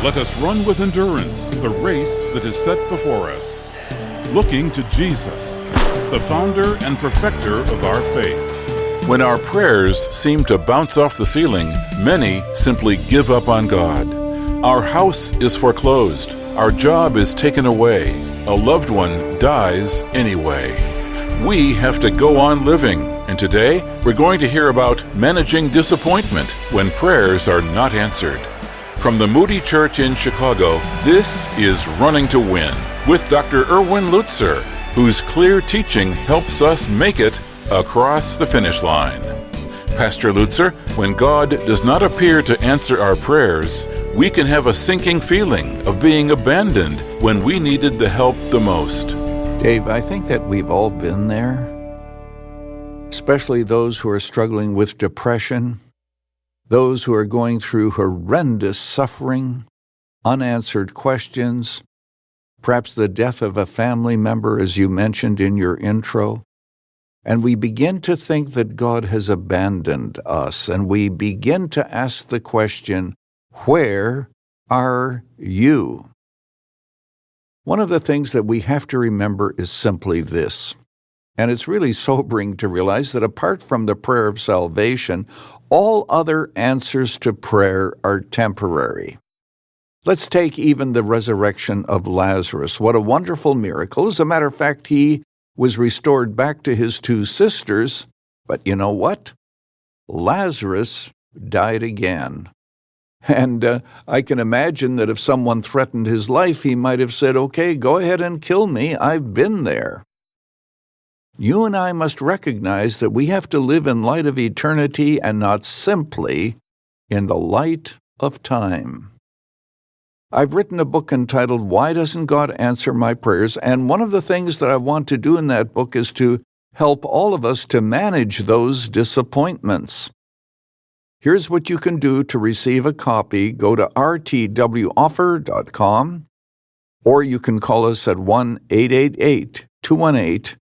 Let us run with endurance the race that is set before us, looking to Jesus, the founder and perfecter of our faith. When our prayers seem to bounce off the ceiling, many simply give up on God. Our house is foreclosed. Our job is taken away. A loved one dies anyway. We have to go on living, and today we're going to hear about managing disappointment when prayers are not answered. From the Moody Church in Chicago, this is Running to Win with Dr. Erwin Lutzer, whose clear teaching helps us make it across the finish line. Pastor Lutzer, when God does not appear to answer our prayers, we can have a sinking feeling of being abandoned when we needed the help the most. Dave, I think that we've all been there, especially those who are struggling with depression, those who are going through horrendous suffering, unanswered questions, perhaps the death of a family member, as you mentioned in your intro. And we begin to think that God has abandoned us, and we begin to ask the question, where are you? One of the things that we have to remember is simply this, and it's really sobering to realize that apart from the prayer of salvation, all other answers to prayer are temporary. Let's take even the resurrection of Lazarus. What a wonderful miracle. As a matter of fact, he was restored back to his two sisters, but you know what? Lazarus died again. And I can imagine that if someone threatened his life, he might have said, okay, go ahead and kill me. I've been there. You and I must recognize that we have to live in light of eternity and not simply in the light of time. I've written a book entitled, Why Doesn't God Answer My Prayers? And one of the things that I want to do in that book is to help all of us to manage those disappointments. Here's what you can do to receive a copy. Go to rtwoffer.com, or you can call us at 1-888-218-9337.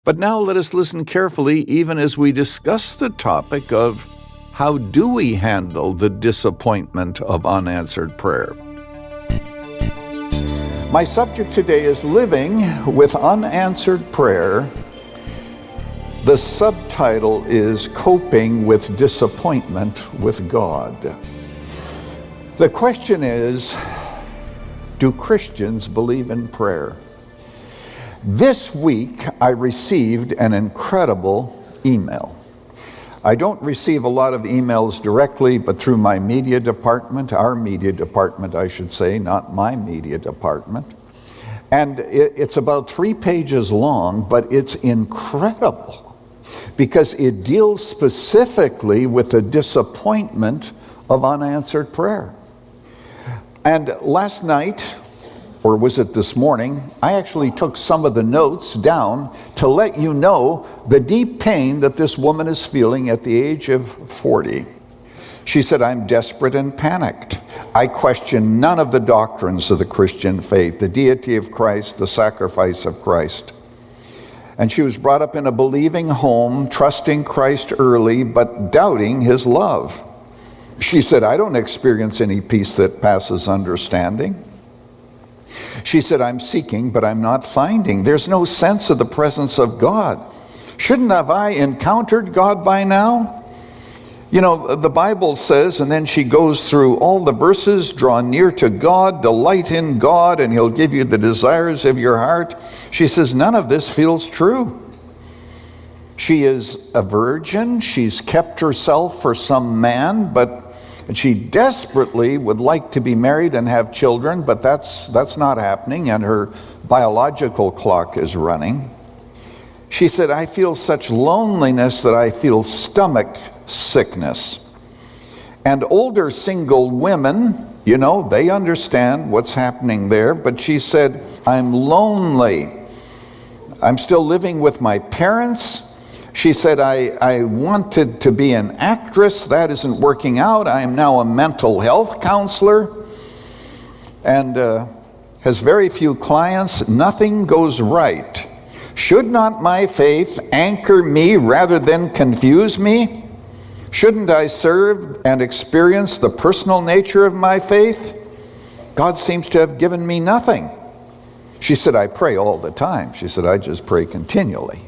But now let us listen carefully even as we discuss the topic of how do we handle the disappointment of unanswered prayer? My subject today is living with unanswered prayer. The subtitle is Coping with Disappointment with God. The question is, do Christians believe in prayer? This week, I received an incredible email. I don't receive a lot of emails directly, but through my media department, our media department, I should say, not my media department. And it's about 3 pages long, but it's incredible because it deals specifically with the disappointment of unanswered prayer. And last night, or was it this morning, I actually took some of the notes down to let you know the deep pain that this woman is feeling at the age of 40. She said, I'm desperate and panicked. I question none of the doctrines of the Christian faith, the deity of Christ, the sacrifice of Christ. And she was brought up in a believing home, trusting Christ early, but doubting his love. She said, I don't experience any peace that passes understanding. She said, I'm seeking, but I'm not finding. There's no sense of the presence of God. Shouldn't have I encountered God by now? You know, the Bible says, and then she goes through all the verses, draw near to God, delight in God, and he'll give you the desires of your heart. She says, none of this feels true. She is a virgin. She's kept herself for some man, but she desperately would like to be married and have children, but that's not happening, and her biological clock is running. She said, I feel such loneliness that I feel stomach sickness. And older single women, you know, they understand what's happening there, but she said, I'm lonely. I'm still living with my parents. She said, I wanted to be an actress. That isn't working out. I am now a mental health counselor and has very few clients. Nothing goes right. Should not my faith anchor me rather than confuse me? Shouldn't I serve and experience the personal nature of my faith? God seems to have given me nothing. She said, I pray all the time. She said, I just pray continually.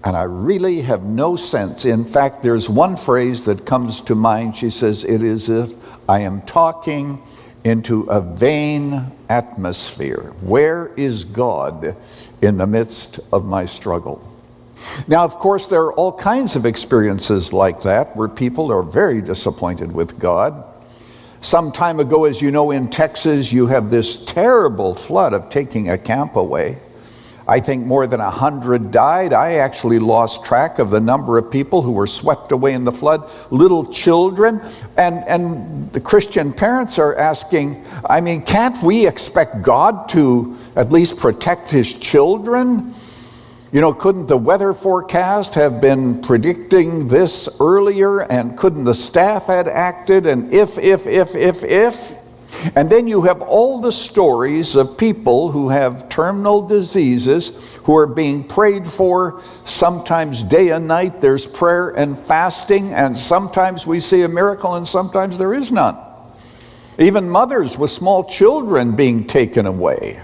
And I really have no sense. In fact, there's one phrase that comes to mind. She says, it is as if I am talking into a vain atmosphere. Where is God in the midst of my struggle? Now, of course, there are all kinds of experiences like that where people are very disappointed with God. Some time ago, as you know, in Texas, you have this terrible flood of taking a camp away. I think more than 100 died. I actually lost track of the number of people who were swept away in the flood, little children. And the Christian parents are asking, I mean, can't we expect God to at least protect his children? You know, couldn't the weather forecast have been predicting this earlier? And couldn't the staff had acted? And if. And then you have all the stories of people who have terminal diseases who are being prayed for. Sometimes day and night there's prayer and fasting, and sometimes we see a miracle and sometimes there is none. Even mothers with small children being taken away.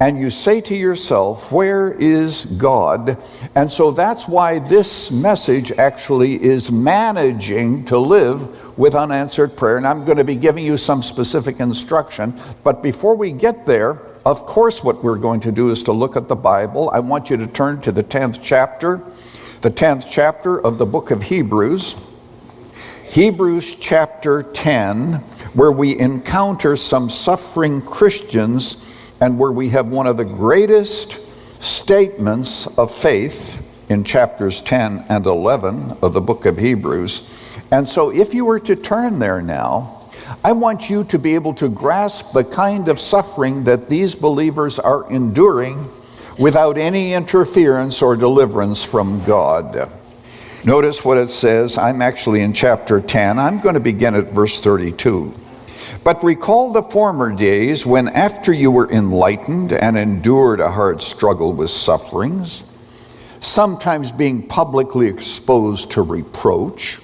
And you say to yourself, where is God? And so that's why this message actually is managing to live with unanswered prayer. And I'm going to be giving you some specific instruction. But before we get there, of course what we're going to do is to look at the Bible. I want you to turn to the 10th chapter of the book of Hebrews. Hebrews chapter 10, where we encounter some suffering Christians and where we have one of the greatest statements of faith in chapters 10 and 11 of the book of Hebrews. And so if you were to turn there now, I want you to be able to grasp the kind of suffering that these believers are enduring without any interference or deliverance from God. Notice what it says. I'm actually in chapter 10. I'm going to begin at verse 32. But recall the former days when after you were enlightened and endured a hard struggle with sufferings, sometimes being publicly exposed to reproach.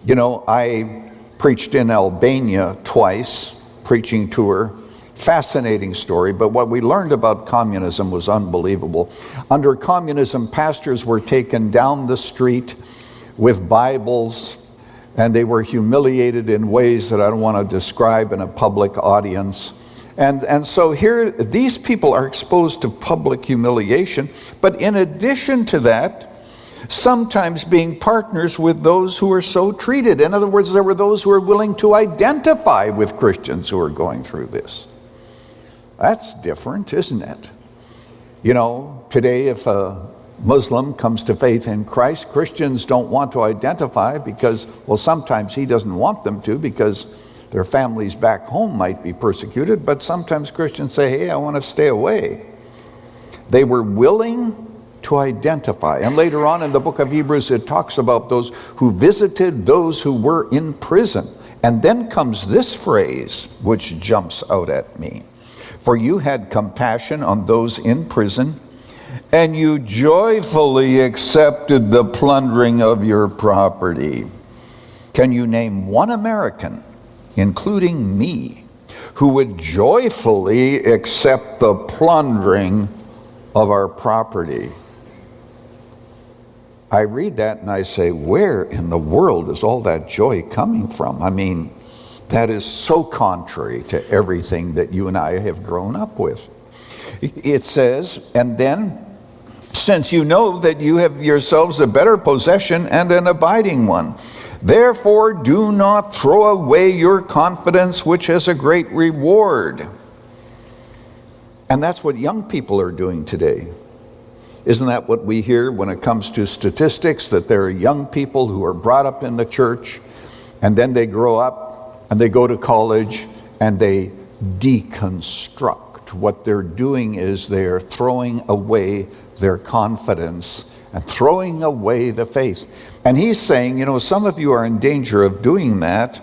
You know, I preached in Albania twice, preaching tour. Fascinating story, but what we learned about communism was unbelievable. Under communism, pastors were taken down the street with Bibles, and they were humiliated in ways that I don't want to describe in a public audience. And so here, these people are exposed to public humiliation, but in addition to that, sometimes being partners with those who are so treated. In other words, there were those who were willing to identify with Christians who are going through this. That's different, isn't it? You know, today if a Muslim comes to faith in Christ, Christians don't want to identify because, well, sometimes he doesn't want them to because their families back home might be persecuted, but sometimes Christians say, hey, I want to stay away. They were willing to identify. And later on in the book of Hebrews, it talks about those who visited those who were in prison. And then comes this phrase, which jumps out at me. For you had compassion on those in prison, and you joyfully accepted the plundering of your property. Can you name one American, including me, who would joyfully accept the plundering of our property? I read that and I say, where in the world is all that joy coming from? I mean, that is so contrary to everything that you and I have grown up with. It says, and then, since you know that you have yourselves a better possession and an abiding one, therefore do not throw away your confidence, which has a great reward. And that's what young people are doing today. Isn't that what we hear when it comes to statistics, that there are young people who are brought up in the church, and then they grow up, and they go to college and they deconstruct. What they're doing is they're throwing away their confidence and throwing away the faith. And he's saying, you know, some of you are in danger of doing that.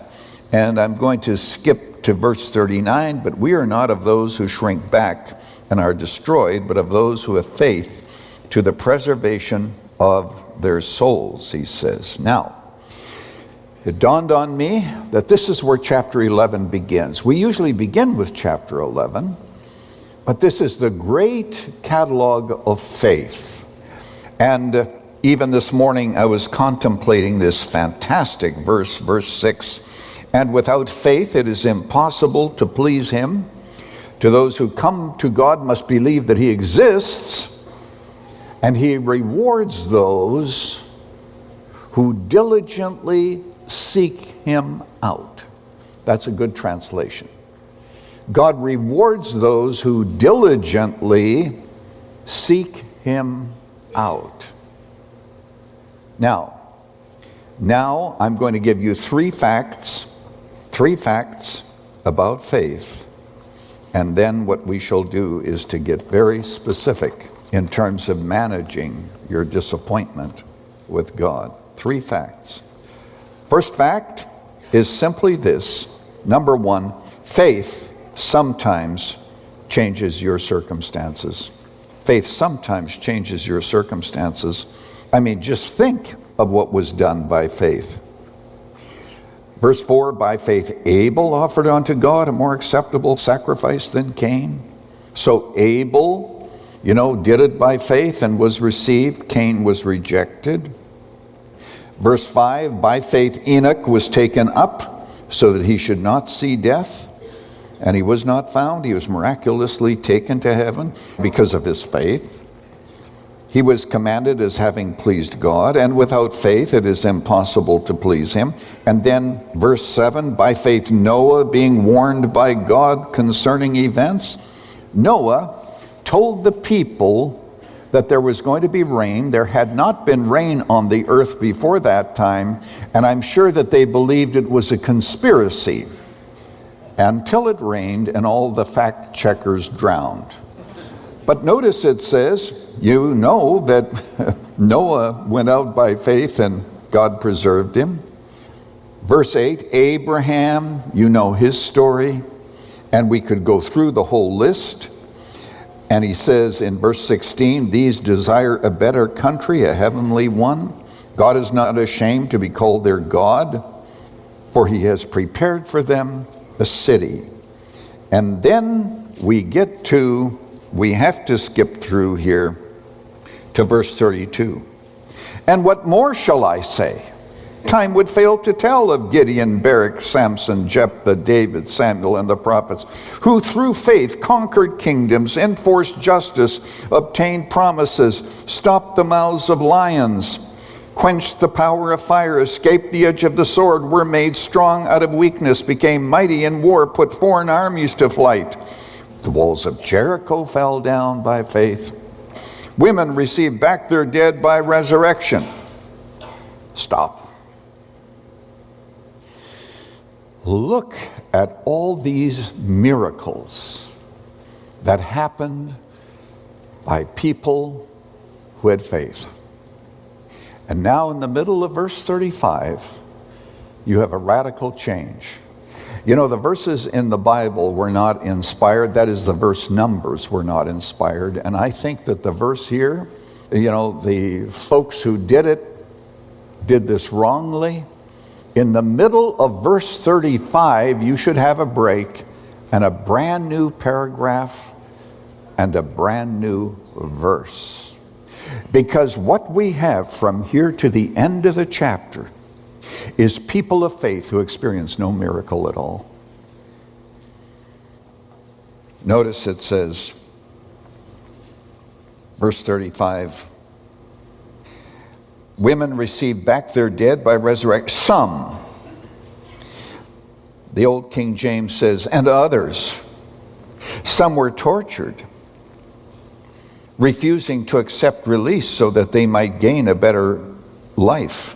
And I'm going to skip to verse 39, but we are not of those who shrink back and are destroyed, but of those who have faith to the preservation of their souls, he says. Now, it dawned on me that this is where chapter 11 begins. We usually begin with chapter 11, but this is the great catalog of faith. And even this morning I was contemplating this fantastic verse 6. And without faith it is impossible to please him. To those who come to God must believe that he exists, and he rewards those who diligently seek him out. That's a good translation. God rewards those who diligently seek him out. Now I'm going to give you three facts about faith, and then what we shall do is to get very specific in terms of managing your disappointment with God. 3 facts. First fact is simply this. Number 1, faith sometimes changes your circumstances. Faith sometimes changes your circumstances. I mean, just think of what was done by faith. Verse 4, by faith Abel offered unto God a more acceptable sacrifice than Cain. So Abel, did it by faith and was received. Cain was rejected. Verse 5, by faith Enoch was taken up so that he should not see death, and he was not found. He was miraculously taken to heaven because of his faith. He was commanded as having pleased God, and without faith it is impossible to please him. And then verse 7, by faith Noah, being warned by God concerning events. Noah told the people that there was going to be rain. There had not been rain on the earth before that time, and I'm sure that they believed it was a conspiracy until it rained and all the fact checkers drowned. But notice it says, that Noah went out by faith and God preserved him. Verse 8, Abraham, his story, and we could go through the whole list. And he says in verse 16, these desire a better country, a heavenly one. God is not ashamed to be called their God, for he has prepared for them a city. And then we have to skip through here to verse 32. And what more shall I say? Time would fail to tell of Gideon, Barak, Samson, Jephthah, David, Samuel, and the prophets, who through faith conquered kingdoms, enforced justice, obtained promises, stopped the mouths of lions, quenched the power of fire, escaped the edge of the sword, were made strong out of weakness, became mighty in war, put foreign armies to flight. The walls of Jericho fell down by faith. Women received back their dead by resurrection. Stop. Look at all these miracles that happened by people who had faith. And now in the middle of verse 35, you have a radical change. The verses in the Bible were not inspired. That is, the verse numbers were not inspired. And I think that the verse here, the folks who did this wrongly. In the middle of verse 35, you should have a break and a brand new paragraph and a brand new verse. Because what we have from here to the end of the chapter is people of faith who experience no miracle at all. Notice it says, verse 35, women received back their dead by resurrection. Some. The old King James says, and others. Some were tortured, refusing to accept release so that they might gain a better life.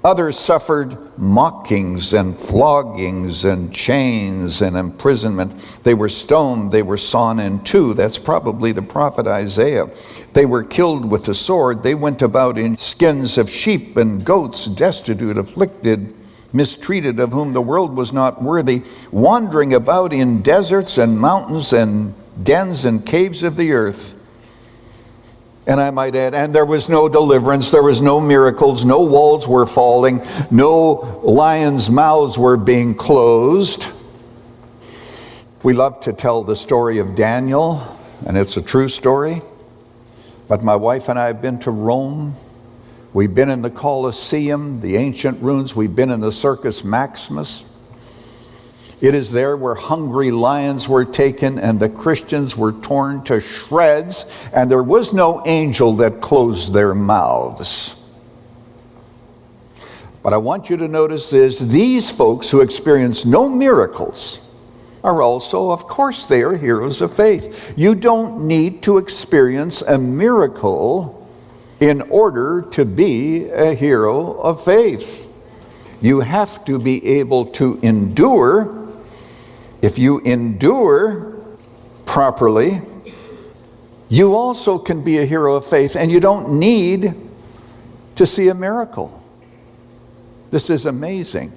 Others suffered mockings and floggings and chains and imprisonment. They were stoned, they were sawn in two. That's probably the prophet Isaiah. They were killed with the sword. They went about in skins of sheep and goats, destitute, afflicted, mistreated, of whom the world was not worthy, wandering about in deserts and mountains and dens and caves of the earth. And I might add, and there was no deliverance, there was no miracles, no walls were falling, no lions' mouths were being closed. We love to tell the story of Daniel, and it's a true story. But my wife and I have been to Rome. We've been in the Colosseum, the ancient ruins. We've been in the Circus Maximus. It is there where hungry lions were taken and the Christians were torn to shreds, and there was no angel that closed their mouths. But I want you to notice this: these folks who experienced no miracles are also, of course, they are heroes of faith. You don't need to experience a miracle in order to be a hero of faith. You have to be able to endure. If you endure properly, you also can be a hero of faith, and you don't need to see a miracle. This is amazing.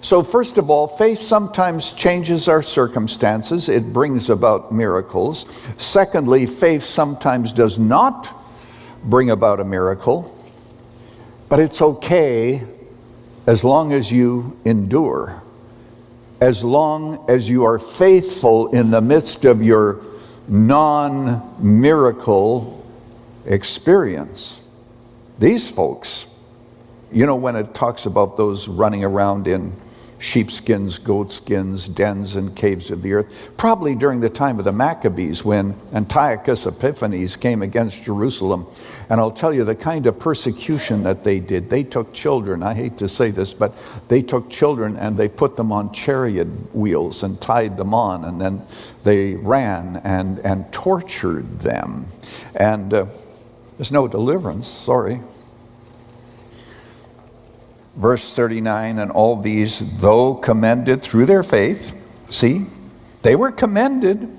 So first of all, faith sometimes changes our circumstances. It brings about miracles. Secondly, faith sometimes does not bring about a miracle, but it's okay as long as you endure. As long as you are faithful in the midst of your non-miracle experience. These folks, you know, when it talks about those running around in sheepskins, goatskins, dens, and caves of the earth, probably during the time of the Maccabees when Antiochus Epiphanes came against Jerusalem. And I'll tell you the kind of persecution that they did. They took children, I hate to say this, but they took children and they put them on chariot wheels and tied them on, and then they ran and tortured them. And there's no deliverance, sorry. Verse 39, and all these, though commended through their faith, see, they were commended,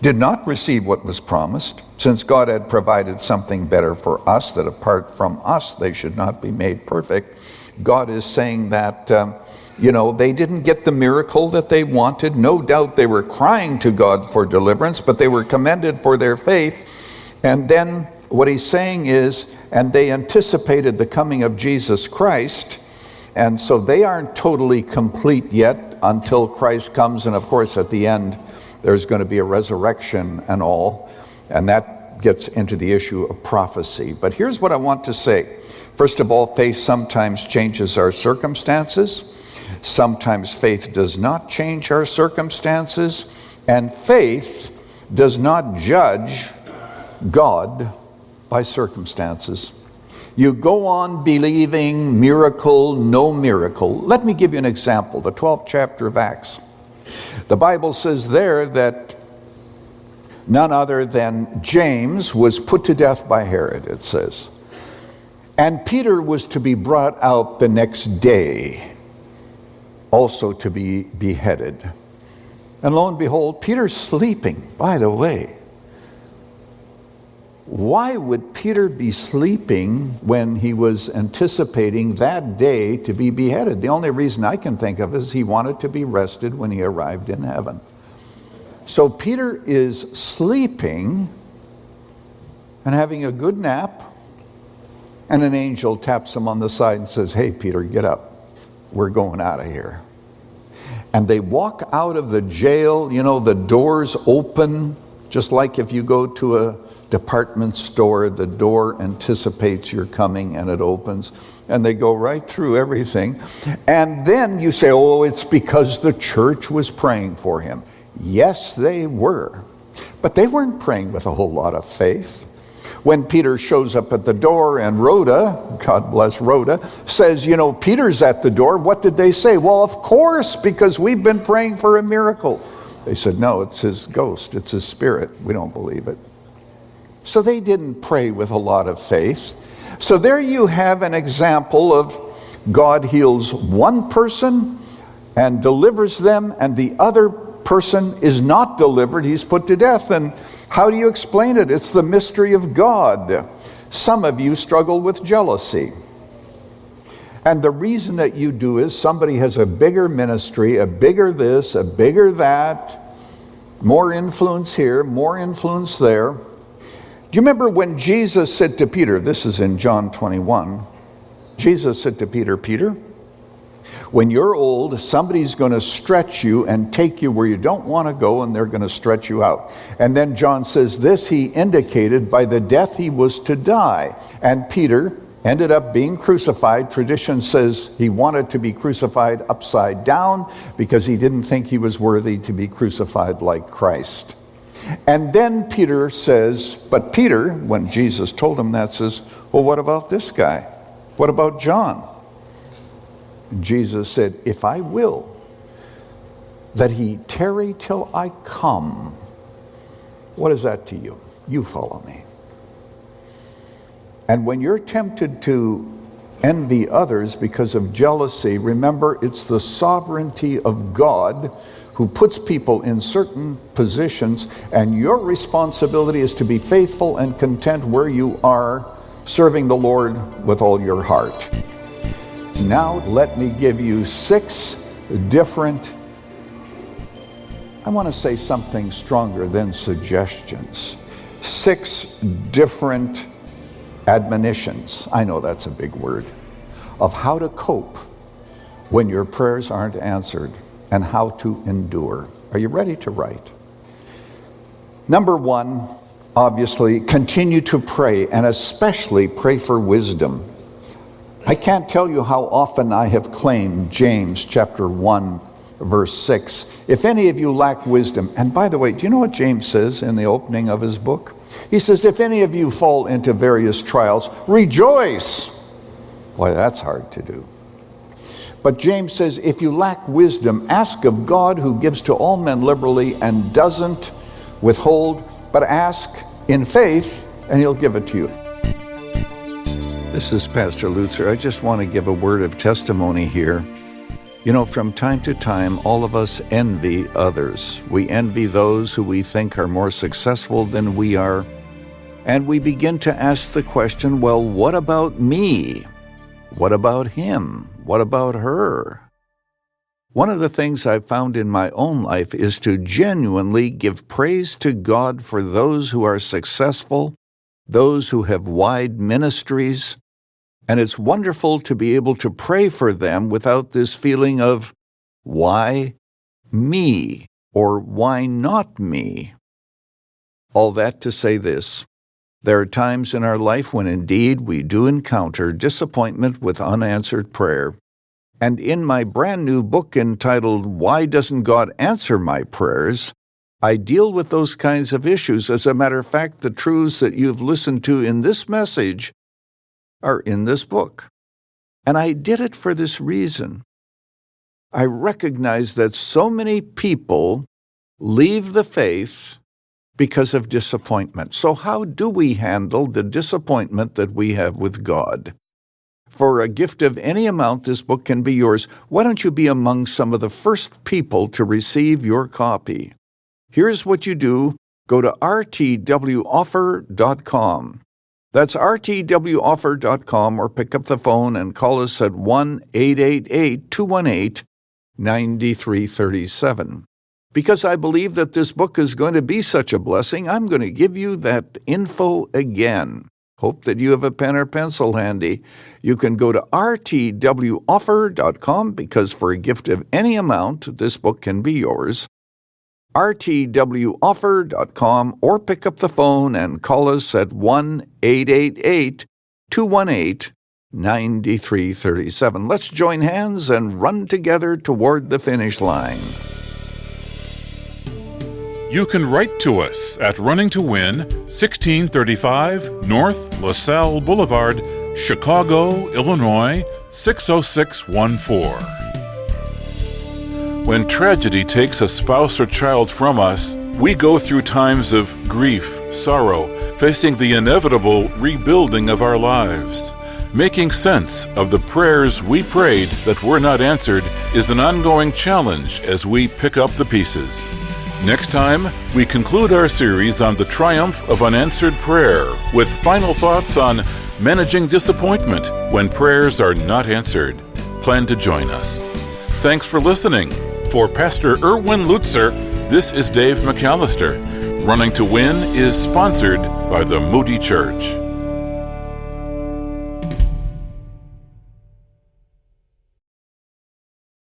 did not receive what was promised, since God had provided something better for us, that apart from us they should not be made perfect. God is saying that, they didn't get the miracle that they wanted. No doubt they were crying to God for deliverance, but they were commended for their faith. And then what he's saying is, and they anticipated the coming of Jesus Christ, and so they aren't totally complete yet until Christ comes. And of course at the end there's going to be a resurrection and all, and that gets into the issue of prophecy. But here's what I want to say. First of all, faith sometimes changes our circumstances. Sometimes faith does not change our circumstances, and faith does not judge God by circumstances. You go on believing miracle, no miracle. Let me give you an example. The 12th chapter of Acts. The Bible says there that none other than James was put to death by Herod, it says. And Peter was to be brought out the next day, also to be beheaded. And lo and behold, Peter's sleeping, by the way. Why would Peter be sleeping when he was anticipating that day to be beheaded? The only reason I can think of is he wanted to be rested when he arrived in heaven. So Peter is sleeping and having a good nap, and an angel taps him on the side and says, "Hey, Peter, get up. We're going out of here." And they walk out of the jail. The doors open, just like if you go to a department store, the door anticipates your coming and it opens, and they go right through everything. And then you say, "Oh, it's because the church was praying for him." Yes, they were, but they weren't praying with a whole lot of faith. When Peter shows up at the door and Rhoda, God bless Rhoda, says, "Peter's at the door," what did they say? "Well, of course, because we've been praying for a miracle." They said, "No, it's his ghost, it's his spirit. We don't believe it." So they didn't pray with a lot of faith. So there you have an example of God heals one person and delivers them, and the other person is not delivered. He's put to death. And how do you explain it? It's the mystery of God. Some of you struggle with jealousy. And the reason that you do is somebody has a bigger ministry, a bigger this, a bigger that, more influence here, more influence there. Do you remember when Jesus said to Peter, this is in John 21, Jesus said to Peter, Peter, when you're old, somebody's going to stretch you and take you where you don't want to go, and they're going to stretch you out. And then John says this he indicated by the death he was to die. And Peter ended up being crucified. Tradition says he wanted to be crucified upside down because he didn't think he was worthy to be crucified like Christ. And then Peter says, but Peter, when Jesus told him that, says, well, what about this guy? What about John? Jesus said, if I will that he tarry till I come, what is that to you? You follow me. And when you're tempted to envy others because of jealousy, remember it's the sovereignty of God who puts people in certain positions, and your responsibility is to be faithful and content where you are, serving the Lord with all your heart. Now let me give you 6 different, I want to say something stronger than suggestions, 6 different admonitions, I know that's a big word, of how to cope when your prayers aren't answered and how to endure. Are you ready to write? Number 1, obviously, continue to pray, and especially pray for wisdom. I can't tell you how often I have claimed James chapter 1, verse 6. If any of you lack wisdom, and by the way, do you know what James says in the opening of his book? He says, if any of you fall into various trials, rejoice. Boy, that's hard to do. But James says, if you lack wisdom, ask of God who gives to all men liberally and doesn't withhold, but ask in faith and he'll give it to you. This is Pastor Lutzer. I just want to give a word of testimony here. You know, from time to time, all of us envy others. We envy those who we think are more successful than we are. And we begin to ask the question, well, what about me? What about him? What about her? One of the things I've found in my own life is to genuinely give praise to God for those who are successful, those who have wide ministries, and it's wonderful to be able to pray for them without this feeling of, why me? Or why not me? All that to say this. There are times in our life when indeed we do encounter disappointment with unanswered prayer. And in my brand new book entitled, Why Doesn't God Answer My Prayers?, I deal with those kinds of issues. As a matter of fact, the truths that you've listened to in this message are in this book. And I did it for this reason. I recognize that so many people leave the faith because of disappointment. So how do we handle the disappointment that we have with God? For a gift of any amount, this book can be yours. Why don't you be among some of the first people to receive your copy? Here's what you do. Go to rtwoffer.com. That's rtwoffer.com, or pick up the phone and call us at 1-888-218-9337. Because I believe that this book is going to be such a blessing, I'm going to give you that info again. Hope that you have a pen or pencil handy. You can go to rtwoffer.com, because for a gift of any amount, this book can be yours. rtwoffer.com, or pick up the phone and call us at 1-888-218-9337. Let's join hands and run together toward the finish line. You can write to us at Running to Win, 1635 North LaSalle Boulevard, Chicago, Illinois, 60614. When tragedy takes a spouse or child from us, we go through times of grief, sorrow, facing the inevitable rebuilding of our lives. Making sense of the prayers we prayed that were not answered is an ongoing challenge as we pick up the pieces. Next time, we conclude our series on the triumph of unanswered prayer with final thoughts on managing disappointment when prayers are not answered. Plan to join us. Thanks for listening. For Pastor Erwin Lutzer, this is Dave McAllister. Running to Win is sponsored by the Moody Church.